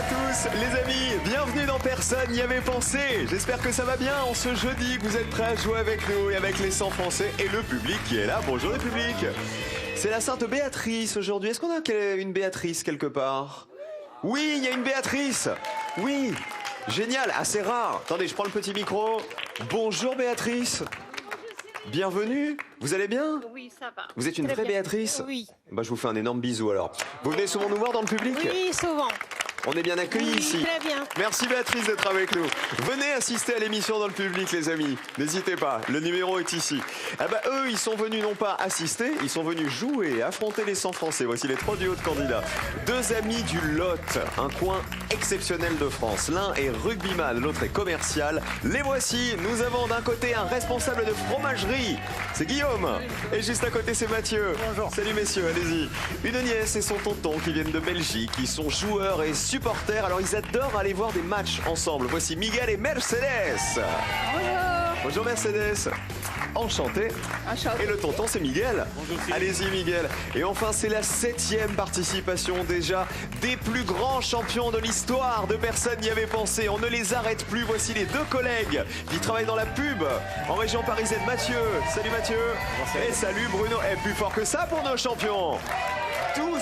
tous les amis, bienvenue dans Personne n'y avait pensé. J'espère que ça va bien en ce jeudi, que vous êtes prêts à jouer avec nous et avec les 100 Français et le public qui est là. Bonjour le public. C'est la Sainte Béatrice aujourd'hui. Est-ce qu'on a une Béatrice quelque part? Oui, il y a une Béatrice. Oui, génial, assez rare. Attendez, je prends le petit micro. Bonjour Béatrice. Bienvenue, vous allez bien? Oui, ça va. Vous êtes une vraie Béatrice? Oui. Bah, je vous fais un énorme bisou alors. Vous venez souvent nous voir dans le public? Oui, souvent. On est bien accueillis Oui, ici. très bien. Merci Béatrice d'être avec nous. Venez assister à l'émission dans le public les amis. N'hésitez pas, le numéro est ici. Ah bah, eux, ils sont venus non pas assister, ils sont venus jouer et affronter les 100 Français. Voici les 3 duos de candidats. 2 amis du Lot, un coin exceptionnel de France. L'un est rugbyman, l'autre est commercial. Les voici, nous avons d'un côté un responsable de fromagerie, c'est Guillaume. Et juste à côté c'est Mathieu. Bonjour. Salut messieurs, allez-y. Une nièce et son tonton qui viennent de Belgique, ils sont joueurs et supporters, alors ils adorent aller voir des matchs ensemble. Voici Miguel et Mercedes. Bonjour. Bonjour Mercedes. Enchanté. Enchanté. Et le tonton c'est Miguel. Allez-y Miguel. Et enfin c'est la 7e participation déjà des plus grands champions de l'histoire de Personne n'y avait pensé. On ne les arrête plus. Voici les 2 collègues qui travaillent dans la pub en région parisienne. Mathieu. Salut Mathieu. Et salut Bruno. Et plus fort que ça pour nos champions. 12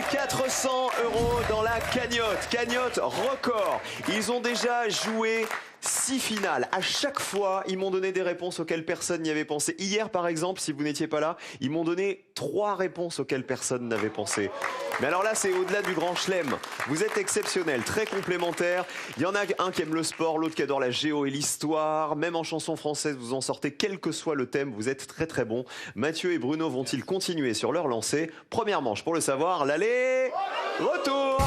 400 € dans la cagnotte. Cagnotte record. Ils ont déjà joué 6 finales. À chaque fois, ils m'ont donné des réponses auxquelles personne n'y avait pensé. Hier, par exemple, si vous n'étiez pas là, ils m'ont donné 3 réponses auxquelles personne n'avait pensé. Mais alors là, c'est au-delà du grand chelem. Vous êtes exceptionnels, très complémentaires. Il y en a un qui aime le sport, l'autre qui adore la géo et l'histoire. Même en chanson française, vous en sortez, quel que soit le thème, vous êtes très très bons. Mathieu et Bruno vont-ils continuer sur leur lancée? Première manche, pour le savoir, l'aller, retour.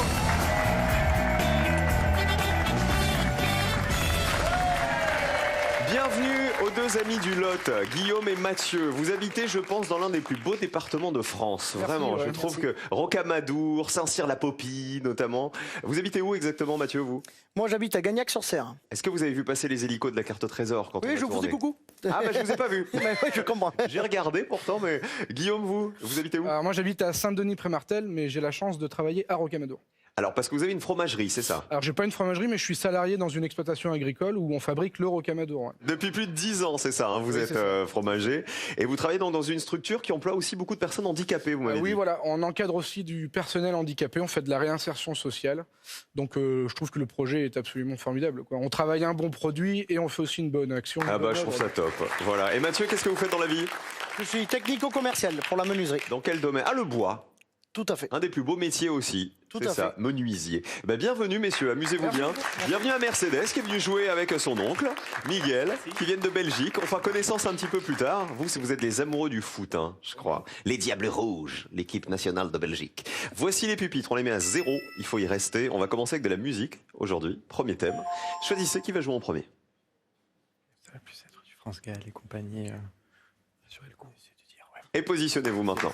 Bienvenue aux 2 amis du Lot, Guillaume et Mathieu. Vous habitez, je pense, dans l'un des plus beaux départements de France. Merci, Vraiment, ouais, je trouve merci. que Rocamadour, Saint-Cyr-la-Popie, notamment. Vous habitez où exactement, Mathieu, vous? Moi, j'habite à Gagnac-sur-Serre. Est-ce que vous avez vu passer les hélicos de la carte Trésor quand on Oui, a je vous tourné dis coucou. Ah, bah, je vous ai pas vu. Mais oui, je comprends. J'ai regardé pourtant, mais Guillaume, vous habitez où? Alors moi j'habite à Saint-Denis-près-Martel, mais j'ai la chance de travailler à Rocamadour. Alors, parce que vous avez une fromagerie, c'est ça? Alors j'ai pas une fromagerie, mais je suis salarié dans une exploitation agricole où on fabrique le Rocamadour. Ouais. Depuis plus de 10 ans, c'est ça, hein, vous Oui, êtes c'est ça. fromager. Et vous travaillez dans une structure qui emploie aussi beaucoup de personnes handicapées, vous m'avez Oui, dit. voilà, on encadre aussi du personnel handicapé, on fait de la réinsertion sociale. Donc je trouve que le projet est absolument formidable, quoi. On travaille un bon produit et on fait aussi une bonne action. Ah bah, je trouve ça top. Voilà. Et Mathieu, qu'est-ce que vous faites dans la vie? Je suis technico-commercial pour la menuiserie. Dans quel domaine? Ah, le bois. Tout à fait. Un des plus beaux métiers aussi. Tout C'est à ça, menuisier. Bah, bienvenue messieurs, amusez-vous bien. Bienvenue à Mercedes qui est venu jouer avec son oncle, Miguel, qui viennent de Belgique. On fera connaissance un petit peu plus tard. Vous êtes les amoureux du foot, hein, je crois. Les Diables Rouges, l'équipe nationale de Belgique. Voici les pupitres, on les met à 0, il faut y rester. On va commencer avec de la musique aujourd'hui, premier thème. Choisissez qui va jouer en premier. Ça va plus être du France Gall et compagnie. Assurer le coup, c'est de dire, ouais. Et positionnez-vous maintenant.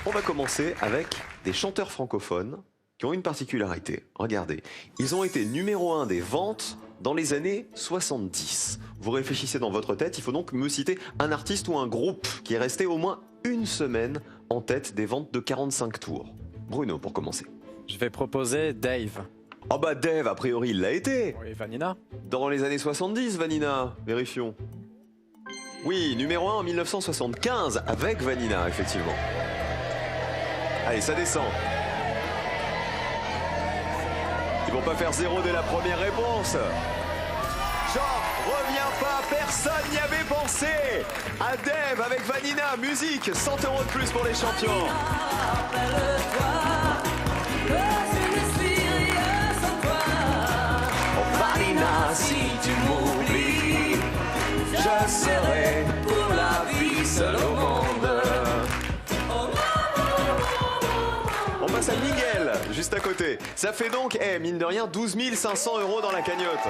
On va commencer avec des chanteurs francophones qui ont une particularité. Regardez, ils ont été numéro 1 des ventes dans les années 70. Vous réfléchissez dans votre tête, il faut donc me citer un artiste ou un groupe qui est resté au moins une semaine en tête des ventes de 45 tours. Bruno, pour commencer. Je vais proposer Dave. Ah bah Dave, a priori, il l'a été. Et Vanina. Dans les années 70, Vanina, vérifions. Oui, numéro 1 en 1975 avec Vanina, effectivement. Allez, ça descend. Ils vont pas faire 0 dès la première réponse. J'en reviens pas, personne n'y avait pensé. À Dave avec Vanina, musique, 100 € de plus pour les champions. Oh Vanina, si tu m'oublies, je serai pour la vie seul au monde. On passe à Miguel, juste à côté. Ça fait donc, mine de rien, 12 500 € dans la cagnotte.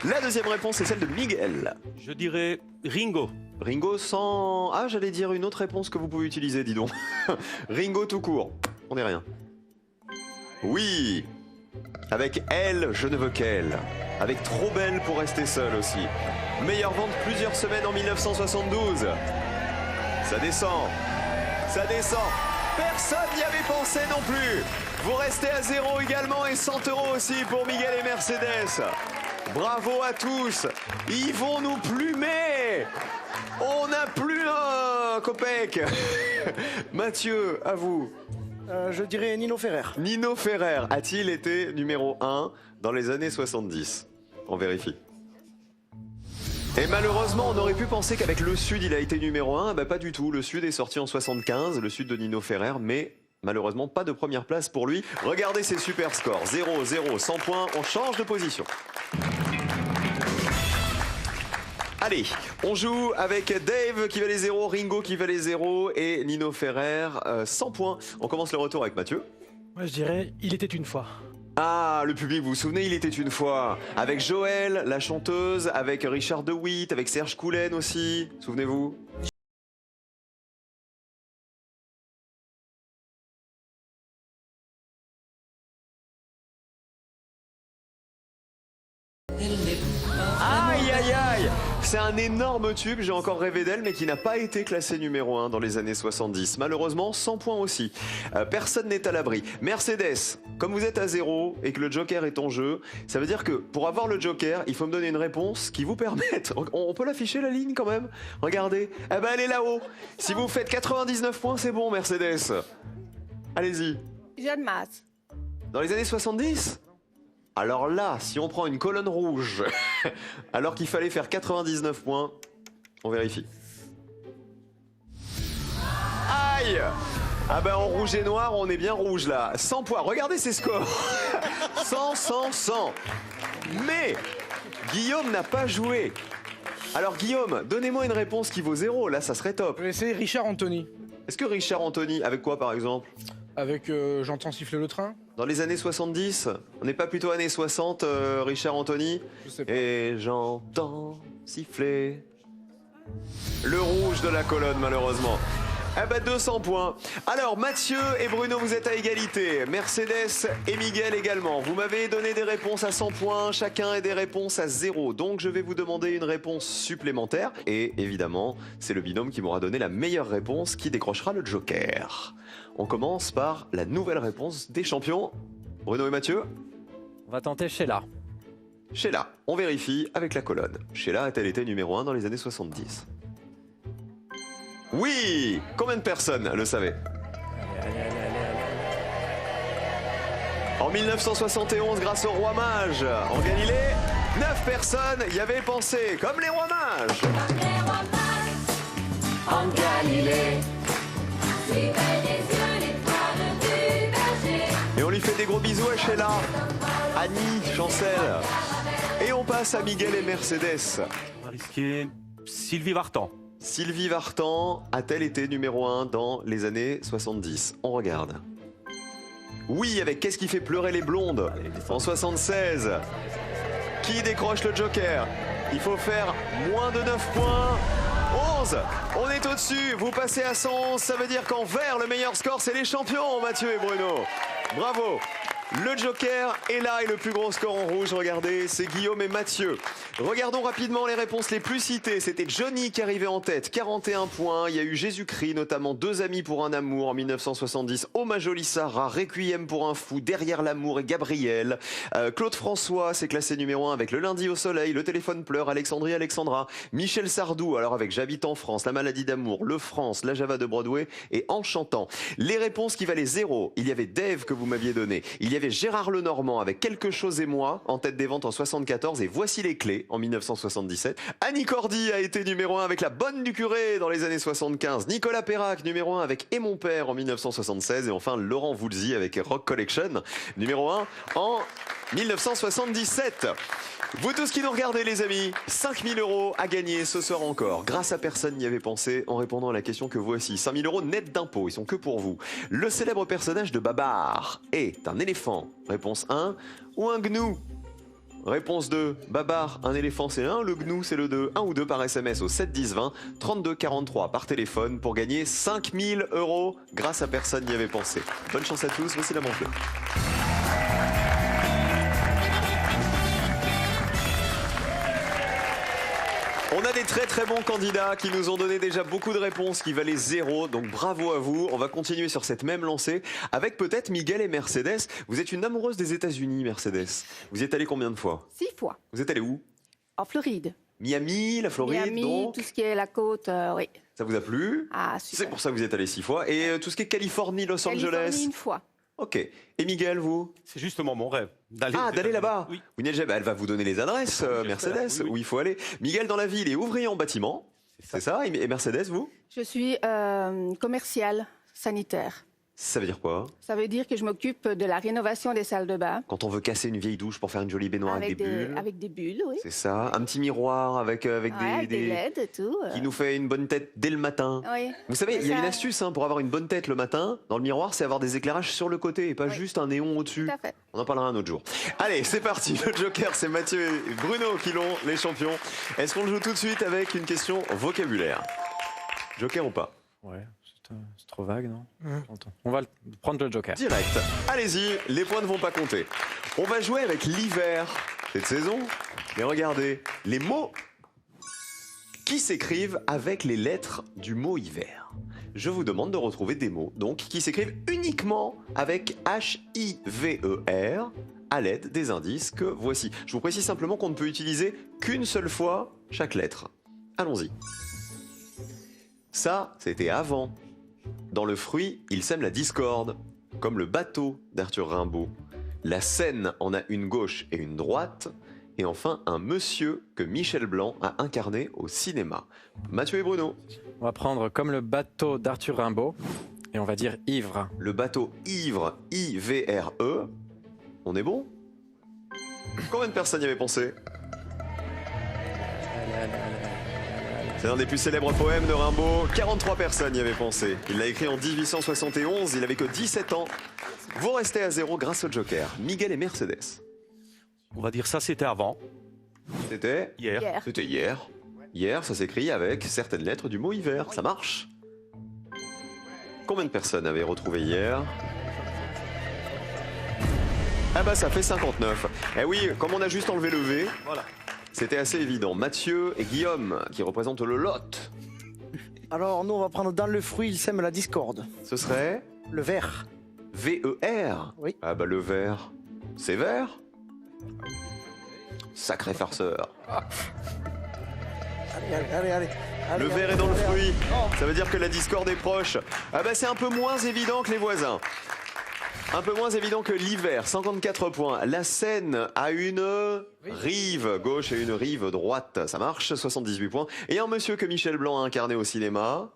La deuxième réponse est celle de Miguel. Je dirais Ringo. Ringo sans... Ah, j'allais dire une autre réponse que vous pouvez utiliser, dis donc. Ringo tout court. On n'est rien. Oui. Avec Elle, je ne veux qu'elle. Avec Trop belle pour rester seule aussi. Meilleure vente plusieurs semaines en 1972. Ça descend. Ça descend. Personne n'y avait pensé non plus. Vous restez à 0 également et 100 € aussi pour Miguel et Mercedes. Bravo à tous. Ils vont nous plumer. On n'a plus un copec. Mathieu, à vous. Je dirais Nino Ferrer. Nino Ferrer a-t-il été numéro 1 dans les années 70? On vérifie. Et malheureusement, on aurait pu penser qu'avec le Sud, il a été numéro 1. Bah, pas du tout. Le Sud est sorti en 75, le Sud de Nino Ferrer, mais malheureusement, pas de première place pour lui. Regardez ses super scores. 0, 0, 100 points. On change de position. Allez, on joue avec Dave qui valait 0, Ringo qui valait 0 et Nino Ferrer 100 points. On commence le retour avec Mathieu. Moi, je dirais Il était une fois. Ah, le public, vous vous souvenez, il était une fois. Avec Joël, la chanteuse, avec Richard De Witt, avec Serge Coulen aussi. Souvenez-vous? Aïe aïe aïe! C'est un énorme tube, j'ai encore rêvé d'elle, mais qui n'a pas été classé numéro 1 dans les années 70. Malheureusement, 100 points aussi. Personne n'est à l'abri. Mercedes, comme vous êtes à 0 et que le Joker est en jeu, ça veut dire que pour avoir le Joker, il faut me donner une réponse qui vous permette... On peut l'afficher la ligne quand même? Regardez. Eh ben elle est là-haut. Si vous faites 99 points, c'est bon Mercedes. Allez-y. Jeanne Masse. Dans les années 70? Alors là, si on prend une colonne rouge, alors qu'il fallait faire 99 points, on vérifie. Aïe! Ah ben en rouge et noir, on est bien rouge là. 100 points, regardez ces scores. 100, 100, 100. Mais Guillaume n'a pas joué. Alors Guillaume, donnez-moi une réponse qui vaut 0, là ça serait top. Je vais essayer Richard Anthony. Est-ce que Richard Anthony, avec quoi par exemple? Avec J'entends siffler le train. Dans les années 70? On n'est pas plutôt années 60, Richard Anthony? Je sais pas. Et j'entends siffler le rouge de la colonne, malheureusement. Eh ben 200 points. Alors Mathieu et Bruno, vous êtes à égalité. Mercedes et Miguel également. Vous m'avez donné des réponses à 100 points, chacun et des réponses à 0. Donc je vais vous demander une réponse supplémentaire. Et évidemment, c'est le binôme qui m'aura donné la meilleure réponse qui décrochera le Joker. On commence par la nouvelle réponse des champions. Bruno et Mathieu? On va tenter Sheila. Sheila, on vérifie avec la colonne. Sheila a-t-elle été numéro 1 dans les années 70? Oui! Combien de personnes le savaient? En 1971, grâce au roi mage en Galilée, 9 personnes y avaient pensé, comme les rois mages. En Galilée, suivez les yeux l'étoile du berger. Et on lui fait des gros bisous à Sheila, Annie, Chancel. Et on passe à Miguel et Mercedes. On va risquer Sylvie Vartan. Sylvie Vartan a-t-elle été numéro 1 dans les années 70? On regarde. Oui, avec Qu'est-ce qui fait pleurer les blondes en 76. Qui décroche le Joker? Il faut faire moins de 9 points. 11. On est au-dessus. Vous passez à 111. Ça veut dire qu'en vert, le meilleur score, c'est les champions, Mathieu et Bruno. Bravo. Le Joker est là et le plus gros score en rouge, regardez, c'est Guillaume et Mathieu. Regardons rapidement les réponses les plus citées. C'était Johnny qui arrivait en tête, 41 points. Il y a eu Jésus-Christ, notamment Deux amis pour un amour en 1970. Oh ma jolie Sarah, Requiem pour un fou, Derrière l'amour et Gabriel. Claude François s'est classé numéro 1 avec Le lundi au soleil, Le téléphone pleure, Alexandrie Alexandra. Michel Sardou, alors avec J'habite en France, La maladie d'amour, Le France, La Java de Broadway et En chantant. Les réponses qui valaient 0, il y avait Dave que vous m'aviez donné. Il y avait Gérard Lenormand avec Quelque chose et moi en tête des ventes en 74 et Voici les clés en 1977. Annie Cordy a été numéro 1 avec La bonne du curé dans les années 75. Nicolas Perrac numéro 1 avec Et mon père en 1976 et enfin Laurent Voulzy avec Rock Collection numéro 1 en 1977. Vous tous qui nous regardez les amis, 5000 € à gagner ce soir encore. Grâce à personne n'y avait pensé en répondant à la question que voici. 5000 € net d'impôts, ils sont que pour vous. Le célèbre personnage de Babar est un éléphant, réponse 1, ou un gnou? Réponse 2, Babar, un éléphant c'est 1, le gnou c'est le 2. 1 ou 2 par SMS au 7 10 20, 32 43 par téléphone pour gagner 5000 € grâce à personne n'y avait pensé. Bonne chance à tous, voici la manche bleue. On a des très très bons candidats qui nous ont donné déjà beaucoup de réponses qui valaient 0, donc bravo à vous. On va continuer sur cette même lancée avec peut-être Miguel et Mercedes. Vous êtes une amoureuse des États-Unis, Mercedes. Vous y êtes allée combien de fois? 6 fois. Vous êtes allée où? En Floride. Miami, la Floride, Miami, donc. tout ce qui est la côte, oui. Ça vous a plu? Ah, C'est super. pour ça que vous y êtes allé 6 fois. Et tout ce qui est Californie, Los Californie, Angeles? une fois. Ok. Et Miguel, vous? C'est justement mon rêve. D'aller Là-bas? Oui. Vous n'y êtes jamais. Elle va vous donner les adresses, Mercedes, oui. où il faut aller. Miguel, dans la ville, est ouvrier en bâtiment. C'est ça. Et Mercedes, vous? Je suis commerciale sanitaire. Ça veut dire quoi? Ça veut dire que je m'occupe de la rénovation des salles de bain. Quand on veut casser une vieille douche pour faire une jolie baignoire avec des bulles. Avec des bulles, oui. C'est ça. Un petit miroir avec Ouais, des LED et tout. qui nous fait une bonne tête dès le matin. Oui. Vous savez, il y a Ça- une astuce pour avoir une bonne tête le matin dans le miroir, c'est avoir des éclairages sur le côté et pas Oui. juste un néon au-dessus. Tout à fait. On en parlera un autre jour. Allez, c'est parti. Le Joker, c'est Mathieu et Bruno qui l'ont, les champions. Est-ce qu'on le joue tout de suite avec une question vocabulaire? Joker ou pas? Ouais, c'est trop vague, non? Attends, on va prendre le Joker. Direct. Allez-y, les points ne vont pas compter. On va jouer avec l'hiver cette saison. Mais regardez, les mots qui s'écrivent avec les lettres du mot hiver. Je vous demande de retrouver des mots donc qui s'écrivent uniquement avec H-I-V-E-R à l'aide des indices que voici. Je vous précise simplement qu'on ne peut utiliser qu'une seule fois chaque lettre. Allons-y. Ça, c'était avant. Dans le fruit, il sème la discorde, comme le bateau d'Arthur Rimbaud. La scène en a une gauche et une droite. Et enfin, un monsieur que Michel Blanc a incarné au cinéma. Mathieu et Bruno. On va prendre comme le bateau d'Arthur Rimbaud et on va dire ivre. Le bateau ivre, I-V-R-E. On est bon? Combien de personnes y avaient pensé? C'est l'un des plus célèbres poèmes de Rimbaud. 43 personnes y avaient pensé. Il l'a écrit en 1871, il avait que 17 ans. Vous restez à 0 grâce au Joker. Miguel et Mercedes. On va dire ça, c'était avant. C'était Hier. Hier. C'était hier. Hier, ça s'écrit avec certaines lettres du mot hiver. Ça marche? Combien de personnes avaient retrouvé hier? Ah bah ça fait 59. Eh oui, comme on a juste enlevé le V, Voilà. c'était assez évident. Mathieu et Guillaume, qui représentent le Lot. Alors, nous, on va prendre dans le fruit, il sème la discorde. Ce serait Le vert. V-E-R. Oui. Ah bah le vert. C'est vert? Sacré farceur. Allez. Le vert est dans le fruit. Ça veut dire que la discorde est proche. Ah bah c'est un peu moins évident que les voisins. Un peu moins évident que l'hiver, 54 points. La Seine a une rive gauche et une rive droite. Ça marche, 78 points. Et un monsieur que Michel Blanc a incarné au cinéma.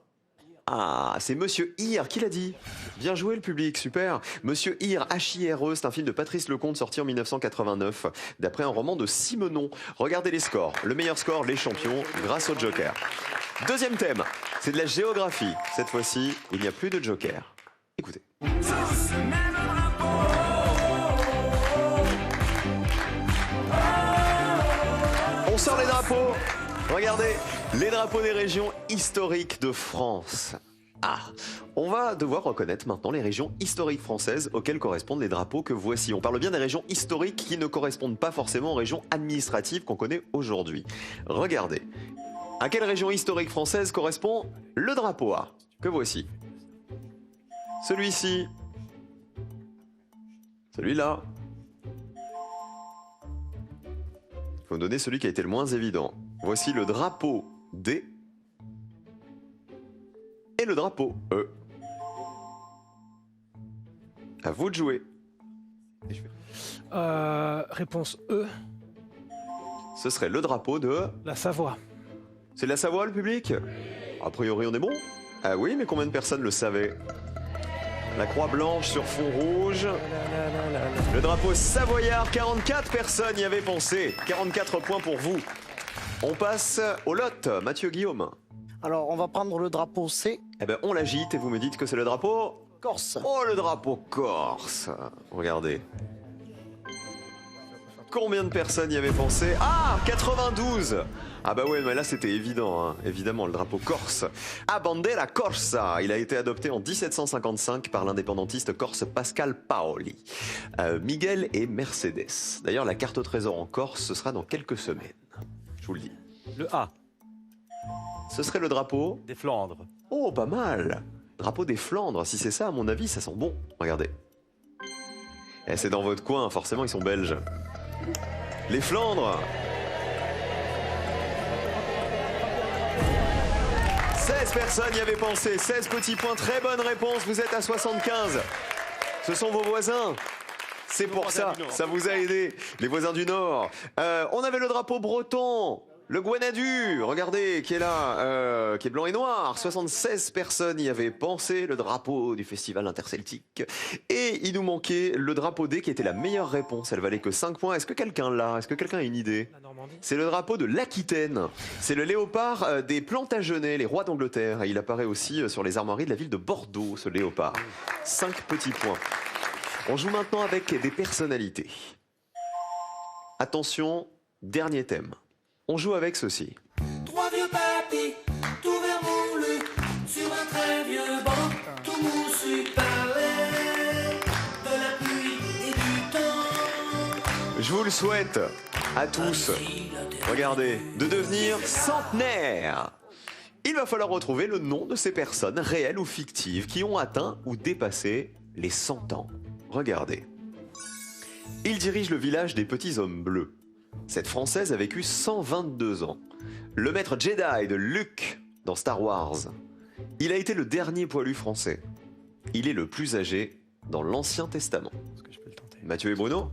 Ah, c'est Monsieur Hir, qui l'a dit? Bien joué le public, super. Monsieur Hir, H-I-R-E, c'est un film de Patrice Lecomte sorti en 1989, d'après un roman de Simenon. Regardez les scores. Le meilleur score, les champions, grâce au Joker. Deuxième thème, c'est de la géographie. Cette fois-ci, il n'y a plus de Joker. Écoutez. On sort les drapeaux. Regardez, les drapeaux des régions historiques de France. Ah, on va devoir reconnaître maintenant les régions historiques françaises auxquelles correspondent les drapeaux que voici. On parle bien des régions historiques qui ne correspondent pas forcément aux régions administratives qu'on connaît aujourd'hui. Regardez, à quelle région historique française correspond le drapeau A que voici? Celui-ci. Celui-là. Il faut me donner celui qui a été le moins évident. Voici le drapeau D et le drapeau E. À vous de jouer. Réponse E, Ce serait le drapeau de... la Savoie. C'est de la Savoie, le public? A priori, on est bon? Ah oui, mais combien de personnes le savaient? La croix blanche sur fond rouge. Le drapeau savoyard, 44 personnes y avaient pensé. 44 points pour vous. On passe au lot. Mathieu, Guillaume. Alors, on va prendre le drapeau C, Eh ben, on l'agite et vous me dites que c'est le drapeau... Corse. Oh, le drapeau corse. Regardez. Combien de personnes y avaient pensé? Ah, 92. Ah bah ouais, mais là c'était évident, hein. Évidemment, le drapeau corse. A bandera corsa. Il a été adopté en 1755 par l'indépendantiste corse Pascal Paoli. Miguel et Mercedes. D'ailleurs, la carte au trésor en Corse, ce sera dans quelques semaines. Je vous le dis. Le A. Ce serait le drapeau. Des Flandres. Oh, pas mal. Drapeau des Flandres. Si c'est ça, à mon avis, ça sent bon. Regardez. Et c'est dans votre coin, forcément, ils sont belges. Les Flandres. 16 personnes y avaient pensé. 16 petits points. Très bonne réponse. Vous êtes à 75. Ce sont vos voisins. C'est pour ça, ça vous a aidé, les voisins du Nord. On avait le drapeau breton, le Guanadu, regardez, qui est là, qui est blanc et noir. 76 personnes y avaient pensé, le drapeau du festival interceltique. Et il nous manquait le drapeau D, qui était la meilleure réponse. Elle valait que 5 points. Est-ce que quelqu'un l'a? Est-ce que quelqu'un a une idée? C'est le drapeau de l'Aquitaine. C'est le léopard des Plantagenets, les rois d'Angleterre. Et il apparaît aussi sur les armoiries de la ville de Bordeaux, ce léopard. 5 petits points. On joue maintenant avec des personnalités. Attention, dernier thème. On joue avec ceci. Trois vieux papis, tout vermoulu, sur un très vieux banc, tout moussu parlait de la pluie et du temps. Je vous le souhaite à tous, regardez, de devenir centenaire. Il va falloir retrouver le nom de ces personnes, réelles ou fictives, qui ont atteint ou dépassé les 100 ans. Regardez. Il dirige le village des Petits Hommes Bleus. Cette Française a vécu 122 ans. Le maître Jedi de Luke dans Star Wars. Il a été le dernier poilu français. Il est le plus âgé dans l'Ancien Testament. Est-ce que je peux le tenter? Mathieu et Bruno,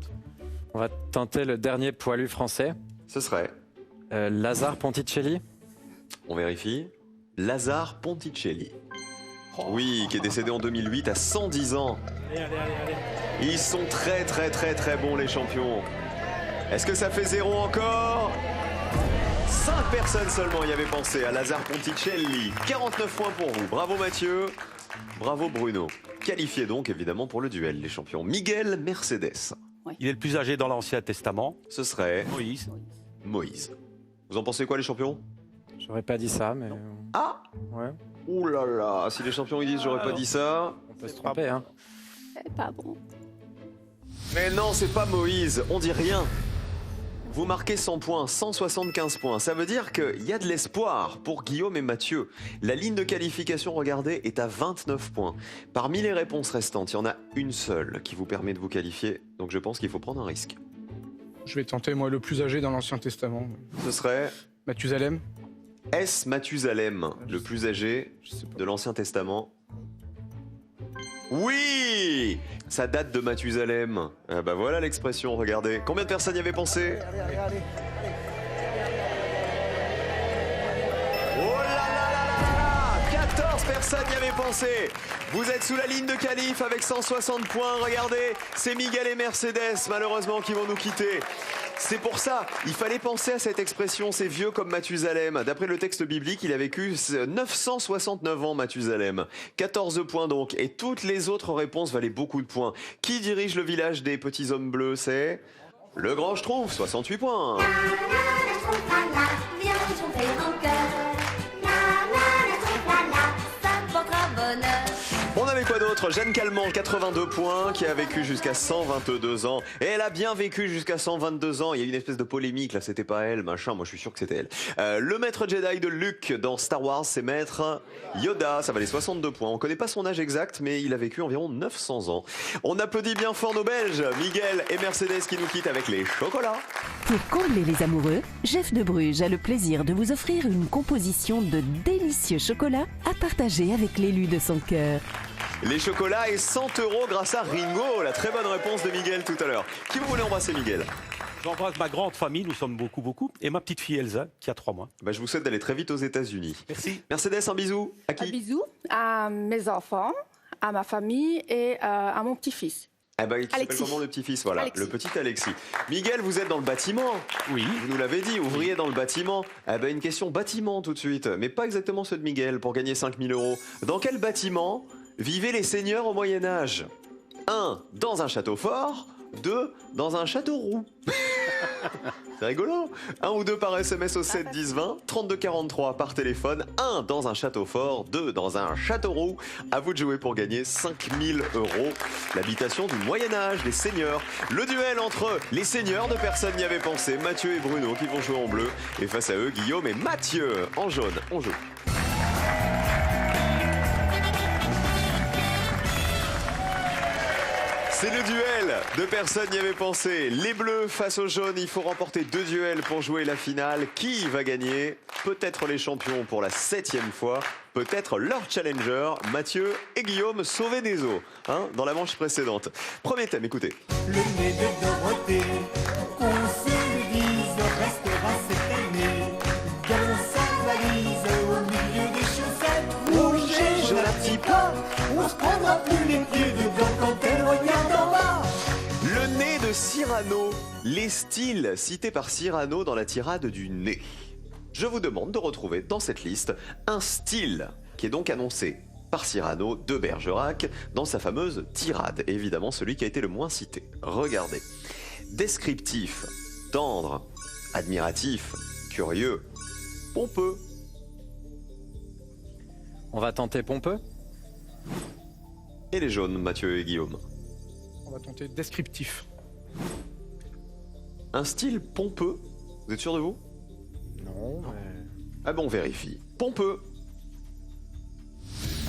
On va tenter le dernier poilu français. ce serait, Lazare Ponticelli. on vérifie, Lazare Ponticelli. Oui, qui est décédé en 2008 à 110 ans. Ils sont très très bons les champions. Est-ce que ça fait 0 encore? 5 personnes seulement y avaient pensé à Lazare Ponticelli. 49 points pour vous. Bravo Mathieu. Bravo Bruno. Qualifié donc évidemment pour le duel, les champions. Miguel Mercedes. Il est le plus âgé dans l'Ancien Testament. Ce serait Moïse. Moïse. Vous en pensez quoi les champions? J'aurais pas dit ça, mais. Ah! Ouais, Ouh là là, si les champions ils disent j'aurais pas dit ça. on peut se tromper, hein. C'est pas bon. Mais non, c'est pas Moïse, on dit rien. Vous marquez 100 points, 175 points. Ça veut dire qu'il y a de l'espoir pour Guillaume et Mathieu. La ligne de qualification, regardez, est à 29 points. Parmi les réponses restantes, il y en a une seule qui vous permet de vous qualifier. Donc je pense qu'il faut prendre un risque. Je vais tenter, moi, le plus âgé dans l'Ancien Testament. Ce serait Mathusalem. S. Mathusalem, le plus âgé Je sais pas. de l'Ancien Testament. Oui! Ça date de Mathusalem. Ah bah voilà l'expression, regardez. Combien de personnes y avaient pensé? Oh là là là là là! 14 personnes y avaient pensé. Vous êtes sous la ligne de qualif avec 160 points. Regardez, c'est Miguel et Mercedes, malheureusement, qui vont nous quitter. C'est pour ça, il fallait penser à cette expression, c'est vieux comme Mathusalem. D'après le texte biblique, il a vécu 969 ans, Mathusalem. 14 points donc, et toutes les autres réponses valaient beaucoup de points. Qui dirige le village des Petits Hommes Bleus? C'est le Grand Schtroumpf, 68 points. La viens chanter en chœur. La, ça portera bonheur. On avait quoi d'autre? Jeanne Calment, 82 points, qui a vécu jusqu'à 122 ans. Et elle a bien vécu jusqu'à 122 ans. Il y a eu une espèce de polémique, là, c'était pas elle, machin. Moi, je suis sûr que c'était elle. Le maître Jedi de Luke dans Star Wars, c'est maître Yoda. Ça valait 62 points. On connaît pas son âge exact, mais il a vécu environ 900 ans. On applaudit bien fort nos Belges, Miguel et Mercedes, qui nous quittent avec les chocolats. Pour combler les amoureux, Jeff de Bruges a le plaisir de vous offrir une composition de délicieux chocolats à partager avec l'élu de son cœur. Les chocolats et 100 € grâce à Ringo. La très bonne réponse de Miguel tout à l'heure. Qui vous voulez embrasser, Miguel? J'embrasse ma grande famille, nous sommes beaucoup, et ma petite fille Elsa, qui a 3 mois. Bah, je vous souhaite d'aller très vite aux États-Unis. Merci. Mercedes, un bisou. À Un qui? bisou à mes enfants, à ma famille et à mon petit-fils. Eh ben, il s'appelle Alexis. comment le petit-fils? Voilà, Alexis. le petit Alexis. Miguel, vous êtes dans le bâtiment. Oui. Vous nous l'avez dit, ouvrier dans le bâtiment. Eh ben, une question bâtiment tout de suite, mais pas exactement ceux de Miguel pour gagner 5 000 €. Dans quel bâtiment vivaient les seigneurs au Moyen-Âge? 1. Dans un château fort. 2. Dans un château roux. C'est rigolo. 1 ou 2 par SMS au 7 10 20, 32 43 par téléphone, 1 dans un château fort, 2 dans un château roux. À vous de jouer pour gagner 5000 €. L'habitation du Moyen-Âge, les seigneurs. Le duel entre les seigneurs de Personne n'y avait pensé, Mathieu et Bruno qui vont jouer en bleu. Et face à eux, Guillaume et Mathieu en jaune. On joue. C'est le duel de Personne n'y avait pensé. Les bleus face aux jaunes, il faut remporter 2 duels pour jouer la finale. Qui va gagner? Peut-être les champions pour la 7e fois, peut-être leur challenger, Mathieu et Guillaume sauvés des eaux, hein, dans la manche précédente. Premier thème, écoutez. Le nez de Dorothée, qu'on se le dise, restera cette année dans sa valise, au milieu des chaussettes rouges et jaunes à petits pas. On se prendra plus les pieds dedans quand elle regarde en bas. Le nez de Cyrano, les styles cités par Cyrano dans la tirade du nez. Je vous demande de retrouver dans cette liste un style qui est donc annoncé par Cyrano de Bergerac dans sa fameuse tirade, et évidemment celui qui a été le moins cité. Regardez. Descriptif, tendre, admiratif, curieux, pompeux. On va tenter pompeux. Et les jaunes, Mathieu et Guillaume. On va tenter descriptif. Un style pompeux, vous êtes sûr de vous? Non, mais... Ah bon, on vérifie. Pompeux.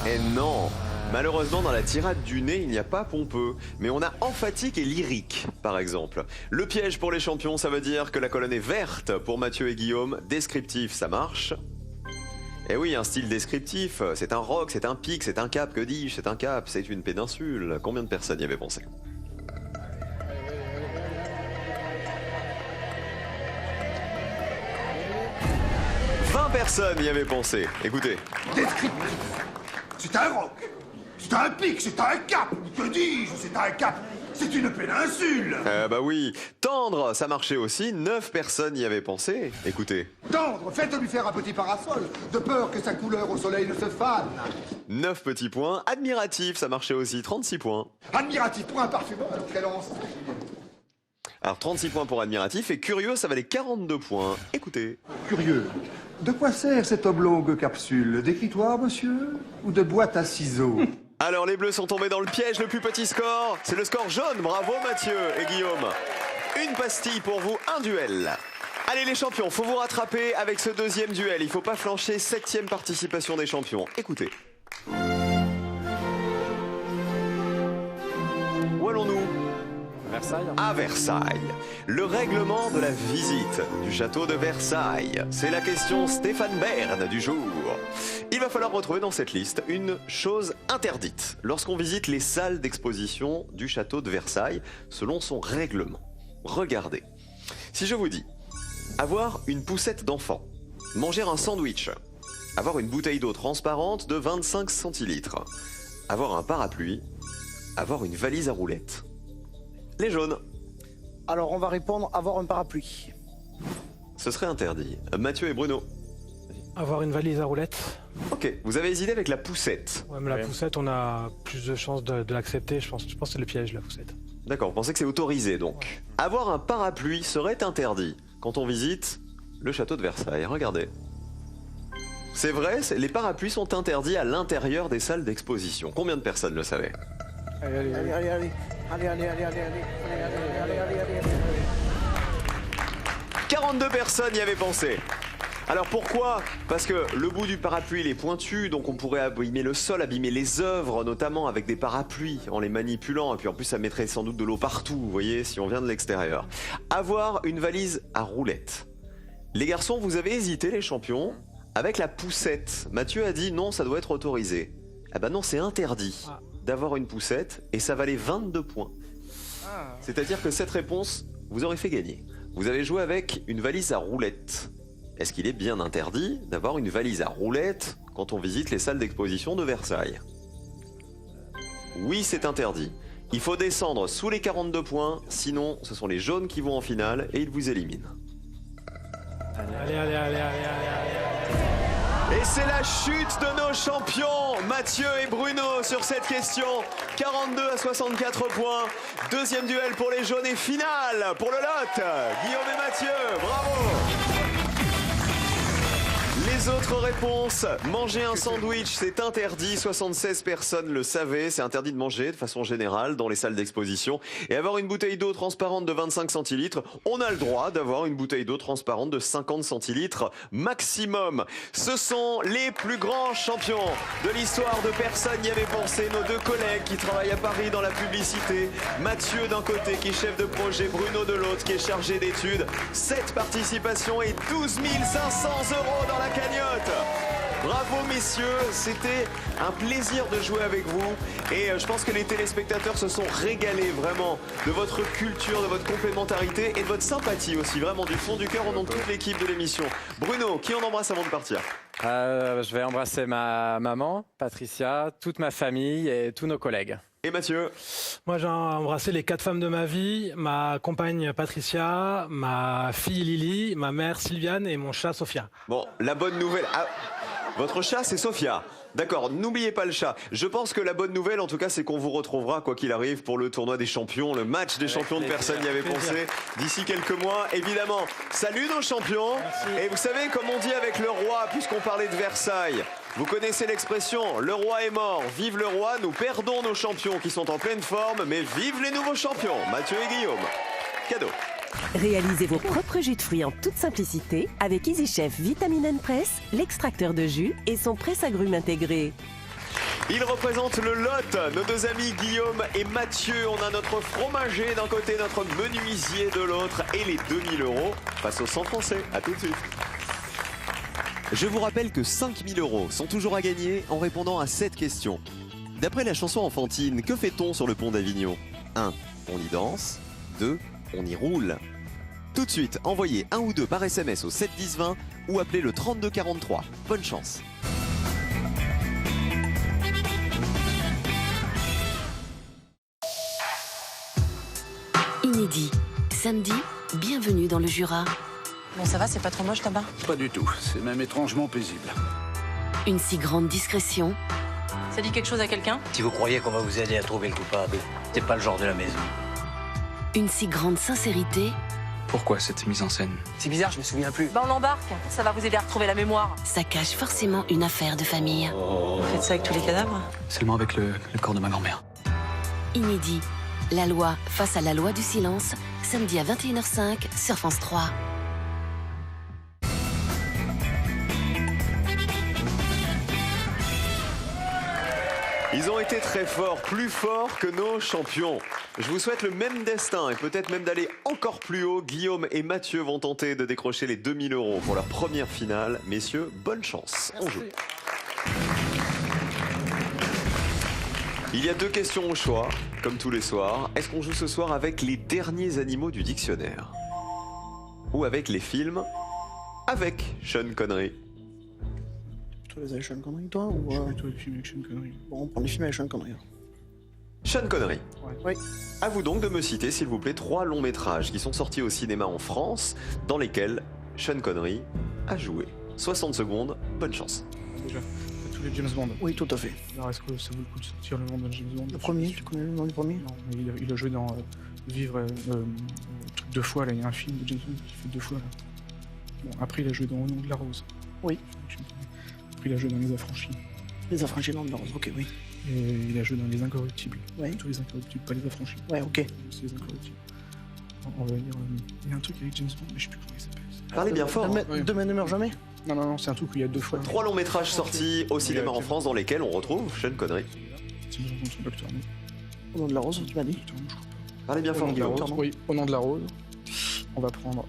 Et non, malheureusement dans la tirade du nez, il n'y a pas pompeux, mais on a emphatique et lyrique, par exemple. Le piège pour les champions, ça veut dire que la colonne est verte pour Mathieu et Guillaume. Descriptif, ça marche. Eh oui, un style descriptif, c'est un roc, c'est un pic, c'est un cap, que dis-je, c'est un cap, c'est une péninsule. Combien de personnes y avaient pensé? Personne n'y avait pensé. Écoutez. Descriptif. C'est un roc. C'est un pic. C'est un cap. Que dis-je? C'est un cap. C'est une péninsule. Bah oui. Tendre, ça marchait aussi. 9 personnes y avaient pensé. Écoutez. Tendre, faites-lui faire un petit parasol, de peur que sa couleur au soleil ne se fane. 9 petits points. Admiratif, ça marchait aussi. 36 points. Admiratif pour un parfumeur, alors quelle lance. Alors 36 points pour admiratif et curieux, ça valait 42 points. Écoutez. Curieux. De quoi sert cette oblongue capsule? D'écritoire, monsieur? Ou de boîte à ciseaux? Alors les bleus sont tombés dans le piège, le plus petit score, c'est le score jaune. Bravo Mathieu et Guillaume. Une pastille pour vous, un duel. Allez les champions, faut vous rattraper avec ce deuxième duel. Il faut pas flancher, 7e participation des champions. Écoutez. Où allons-nous? Versailles. À Versailles. Le règlement de la visite du château de Versailles. C'est la question Stéphane Bern du jour. Il va falloir retrouver dans cette liste une chose interdite lorsqu'on visite les salles d'exposition du château de Versailles selon son règlement. Regardez. Si je vous dis avoir une poussette d'enfant, manger un sandwich, avoir une bouteille d'eau transparente de 25 centilitres, avoir un parapluie, avoir une valise à roulettes. Les jaunes. Alors on va répondre avoir un parapluie. Ce serait interdit. Mathieu et Bruno. Avoir une valise à roulettes. Ok, vous avez hésité avec la poussette. Ouais, mais la poussette, on a plus de chances de l'accepter. Je pense que c'est le piège, la poussette. D'accord, vous pensez que c'est autorisé donc. Avoir un parapluie serait interdit quand on visite le château de Versailles. Regardez. C'est vrai, les parapluies sont interdits à l'intérieur des salles d'exposition. Combien de personnes le savaient? Allez. 42 personnes y avaient pensé. Alors pourquoi? Parce que le bout du parapluie il est pointu, donc on pourrait abîmer le sol, abîmer les œuvres, notamment avec des parapluies, en les manipulant, et puis en plus ça mettrait sans doute de l'eau partout, vous voyez, si on vient de l'extérieur. Avoir une valise à roulettes. Les garçons, vous avez hésité, les champions, avec la poussette. Mathieu a dit non, ça doit être autorisé. Ah bah non, c'est interdit d'avoir une poussette, et ça valait 22 points. C'est-à-dire que cette réponse, vous aurez fait gagner. Vous avez joué avec une valise à roulettes. Est-ce qu'il est bien interdit d'avoir une valise à roulettes quand on visite les salles d'exposition de Versailles? Oui, c'est interdit. Il faut descendre sous les 42 points, sinon ce sont les jaunes qui vont en finale et ils vous éliminent. Allez. Et c'est la chute de nos champions. Mathieu et Bruno sur cette question. 42 à 64 points. Deuxième duel pour les jaunes et finale pour le lot. Guillaume et Mathieu, bravo. Les autres réponses, manger un sandwich, c'est interdit. 76 personnes le savaient. C'est interdit de manger de façon générale dans les salles d'exposition. Et avoir une bouteille d'eau transparente de 25 centilitres, on a le droit d'avoir une bouteille d'eau transparente de 50 centilitres maximum. Ce sont les plus grands champions de l'histoire de Personne n'y avait pensé. Nos deux collègues qui travaillent à Paris dans la publicité. Mathieu d'un côté qui est chef de projet, Bruno de l'autre qui est chargé d'études. 7 participations et 12 500 € dans la cagnotte. Bravo messieurs, c'était un plaisir de jouer avec vous et je pense que les téléspectateurs se sont régalés vraiment de votre culture, de votre complémentarité et de votre sympathie aussi, vraiment du fond du cœur au nom de toute l'équipe de l'émission. Bruno, qui on embrasse avant de partir? Je vais embrasser ma maman, Patricia, toute ma famille et tous nos collègues. Et Mathieu? Moi, j'ai embrassé les 4 femmes de ma vie, ma compagne Patricia, ma fille Lily, ma mère Sylviane et mon chat Sophia. Bon, la bonne nouvelle... Ah, votre chat, c'est Sophia. D'accord, n'oubliez pas le chat. Je pense que la bonne nouvelle, en tout cas, c'est qu'on vous retrouvera, quoi qu'il arrive, pour le tournoi des champions, le match des champions de Personne n'y avait pensé, d'ici quelques mois, évidemment. Salut nos champions. Merci. Et vous savez, comme on dit avec le roi, puisqu'on parlait de Versailles, vous connaissez l'expression, le roi est mort, vive le roi, nous perdons nos champions qui sont en pleine forme, mais vive les nouveaux champions, Mathieu et Guillaume. Cadeau. Réalisez vos propres jus de fruits en toute simplicité avec EasyChef Vitamine Press, l'extracteur de jus et son presse-agrumes intégré. Ils représentent le lot, nos deux amis Guillaume et Mathieu. On a notre fromager d'un côté, notre menuisier de l'autre et les 2000 € face aux 100 Français. À tout de suite. Je vous rappelle que 5000 € sont toujours à gagner en répondant à cette question. D'après la chanson enfantine, que fait-on sur le pont d'Avignon? 1. On y danse. 2. On y roule. Tout de suite, envoyez 1 ou 2 par SMS au 7 10 20 ou appelez le 32 43. Bonne chance. Inédit. Samedi, bienvenue dans le Jura. Bon, ça va, c'est pas trop moche là-bas? Pas du tout, c'est même étrangement paisible. Une si grande discrétion. Ça dit quelque chose à quelqu'un? Si vous croyez qu'on va vous aider à trouver le coupable, c'est pas le genre de la maison. Une si grande sincérité. Pourquoi cette mise en scène? C'est bizarre, je me souviens plus. Bah on embarque, ça va vous aider à retrouver la mémoire. Ça cache forcément une affaire de famille. Vous faites ça avec tous les cadavres? Seulement avec le corps de ma grand-mère. Inédit. La loi face à la loi du silence, samedi à 21h05 sur France 3. Ils ont été très forts, plus forts que nos champions. Je vous souhaite le même destin et peut-être même d'aller encore plus haut. Guillaume et Mathieu vont tenter de décrocher les 2000 € pour leur première finale. Messieurs, bonne chance. On joue. Il y a 2 questions au choix, comme tous les soirs. Est-ce qu'on joue ce soir avec les derniers animaux du dictionnaire? Ou avec les films avec Sean Connery? Toi, les Sean Connery, toi ou plutôt les films avec Sean Connery. Bon, on prend les films avec Sean Connery. Sean Connery. Oui. À vous donc de me citer, s'il vous plaît, 3 longs métrages qui sont sortis au cinéma en France, dans lesquels Sean Connery a joué. 60 secondes, bonne chance. Déjà, tous les James Bond. Oui, tout à fait. Alors, est-ce que ça vaut le coup de sortir le nom d'un James Bond? Le premier, tu connais le nom du premier? Non, mais il a joué dans Vivre, truc 2 fois, là, il y a un film de James Bond qui fait 2 fois, là. Bon, après, il a joué dans Au nom de la rose. Oui. Après, il a joué dans Les Affranchis. Les Affranchis, non, de la rose, ok, oui. Et il a joué dans Les Incorruptibles. Ouais. Tous les Incorruptibles, pas Les Affranchis. Ouais, ok. C'est Les Incorruptibles. On va dire, il y a un truc avec James Bond, mais je sais plus comment il s'appelle. Parlez bien fort. Demain ne meurt jamais? Non, c'est un truc où il y a 2 fois. 3 longs métrages sortis au cinéma en France dans lesquels on retrouve Sean Connery. Au nom de la rose, tu m'as dit? Parlez bien Au fort. nom de la rose, oui, Au nom de la rose. On va prendre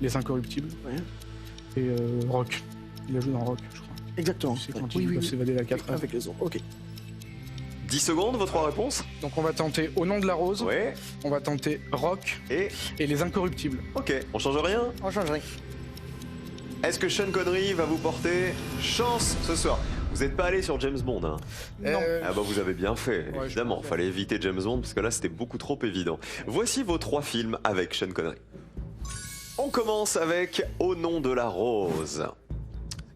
Les Incorruptibles. Ouais. Et Rock. Il a joué dans Rock, je crois. Exactement. C'est quand il doit s'évader la 4 avec les autres, ok. 10 secondes, vos 3 réponses? Donc on va tenter Au nom de la rose. Ouais. On va tenter Rock. Et Les Incorruptibles. Ok, on change rien? On change rien. Est-ce que Sean Connery va vous porter chance ce soir? Vous n'êtes pas allé sur James Bond, hein? Non. Ah bah vous avez bien fait, évidemment. Fallait éviter James Bond parce que là c'était beaucoup trop évident. Voici vos 3 films avec Sean Connery. On commence avec Au nom de la rose.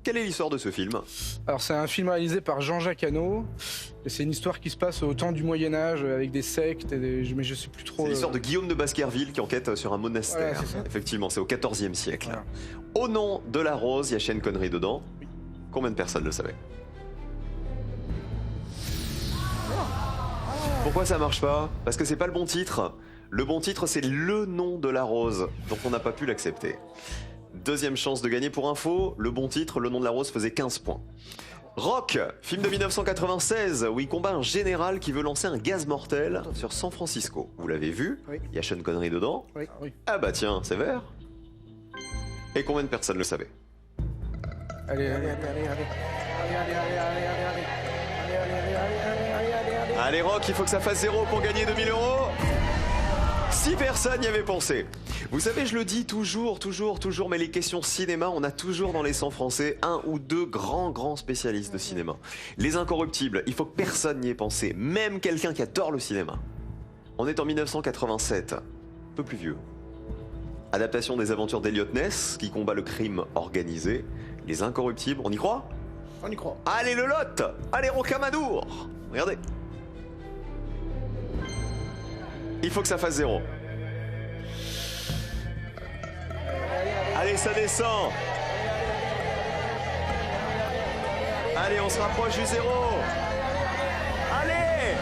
Quelle est l'histoire de ce film? Alors c'est un film réalisé par Jean-Jacques Hano. Et c'est une histoire qui se passe au temps du Moyen-Âge avec des sectes, mais je sais plus trop. C'est l'histoire de Guillaume de Baskerville qui enquête sur un monastère. Voilà, effectivement, c'est au XIVe siècle. Voilà. Au nom de la rose, il y a Sean Connery dedans. Oui. Combien de personnes le savaient? Pourquoi ça marche pas? Parce que c'est pas le bon titre. Le bon titre, c'est Le nom de la rose. Donc on n'a pas pu l'accepter. Deuxième chance de gagner pour info. Le bon titre, Le nom de la rose, faisait 15 points. Rock, film de 1996, où il combat un général qui veut lancer un gaz mortel sur San Francisco. Vous l'avez vu? Oui. Il y a Sean Connery dedans. Oui. Ah bah tiens, c'est vert. Et combien de personnes le savaient? Allez Rock, il faut que ça fasse 0 pour gagner 2000 €. 6 personnes y avaient pensé. Vous savez, je le dis toujours, mais les questions cinéma, on a toujours dans les 100 Français un ou deux grands spécialistes de cinéma. Les Incorruptibles, il faut que personne n'y ait pensé, même quelqu'un qui adore le cinéma. On est en 1987, un peu plus vieux. Adaptation des aventures d'Eliot Ness, qui combat le crime organisé. Les Incorruptibles, on y croit? On y croit. Allez le lot! Allez Rocamadour! Regardez. Il faut que ça fasse 0. Allez, ça descend. Allez, on se rapproche du 0. Allez!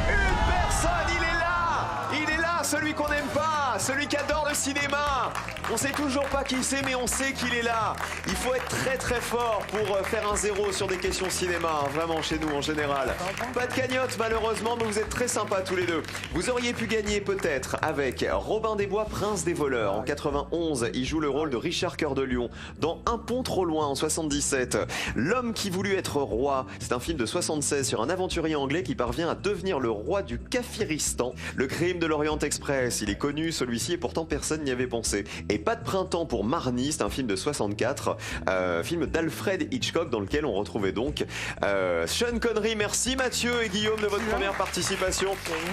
Une personne, il est là! Il est là, celui qu'on n'aime pas, celui qui adore le cinéma. On sait toujours pas qui c'est, mais on sait qu'il est là. Il faut être très fort pour faire un 0 sur des questions cinéma, hein, vraiment chez nous en général. Pas de cagnotte malheureusement, mais vous êtes très sympas tous les deux. Vous auriez pu gagner peut-être avec Robin des Bois, Prince des voleurs. En 91, il joue le rôle de Richard Cœur de Lion. Dans Un pont trop loin en 77, L'homme qui voulut être roi. C'est un film de 76 sur un aventurier anglais qui parvient à devenir le roi du Kafiristan. Le crime de l'Orient Express, il est connu celui-ci et pourtant personne n'y avait pensé. Et Pas de printemps pour Marnie, c'est un film de 64, film d'Alfred Hitchcock dans lequel on retrouvait donc Sean Connery. Merci Mathieu et Guillaume de votre première participation.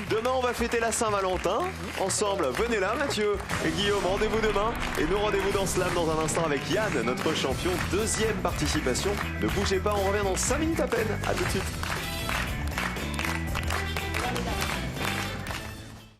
Demain on va fêter la Saint-Valentin ensemble. Venez là Mathieu et Guillaume, rendez-vous demain et nous rendez-vous dans Slam dans un instant avec Yann, notre champion. Deuxième participation. Ne bougez pas, on revient dans 5 minutes à peine. À tout de suite.